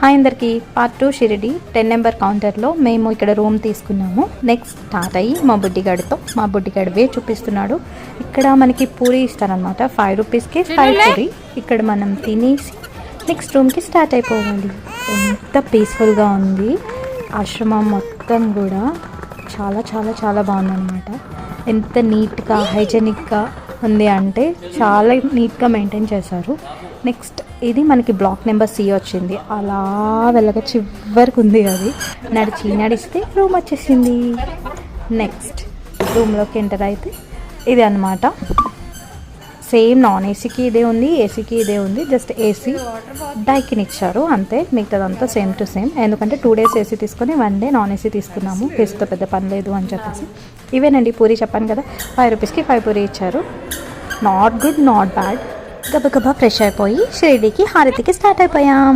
Hi అందరికీ, part 2 Shirdi 10 number కౌంటర్లో మేము ఇక్కడ రూమ్ తీసుకున్నాము. నెక్స్ట్ స్టార్ట్ అయ్యి మా బుడ్డిగాడు వే చూపిస్తున్నాడు. ఇక్కడ మనకి పూరి ఇస్తారనమాట. 5 రూపీస్కి 5 పూరి. ఇక్కడ మనం తినేసి నెక్స్ట్ రూమ్కి స్టార్ట్ అయిపోవాలి. ఎంత పీస్ఫుల్గా ఉంది ఆశ్రమం మొత్తం కూడా. చాలా చాలా చాలా బాగుందన్నమాట. ఎంత నీట్గా హైజెనిక్గా ఉంది అంటే చాలా నీట్గా మెయింటైన్ చేశారు. నెక్స్ట్ ఇది మనకి బ్లాక్ నెంబర్ C వచ్చింది. అలా వెళ్ళగా చివరికి ఉంది. అది నడిస్తే రూమ్ వచ్చేసింది. నెక్స్ట్ రూమ్లోకి ఎంటర్ అయితే ఇది అనమాట. సేమ్ నాన్ ఏసీకి ఇదే ఉంది, ఏసీకి ఇదే ఉంది. జస్ట్ ఏసీ డైకిన్ ఇచ్చారు అంతే. మిగతాదంతా సేమ్ టు సేమ్. ఎందుకంటే 2 days ఏసీ తీసుకొని 1 day నాన్ ఏసీ తీసుకున్నాము. ఏసీతో పెద్ద పని లేదు అని చెప్పేసి. ఇవేనండి పూరి, చెప్పాను కదా 5 రూపీస్కి 5 పూరి ఇచ్చారు. Not good, not bad. గబగబా ఫ్రెష్ అయిపోయి షిరిడీకి హారతికి స్టార్ట్ అయిపోయాం.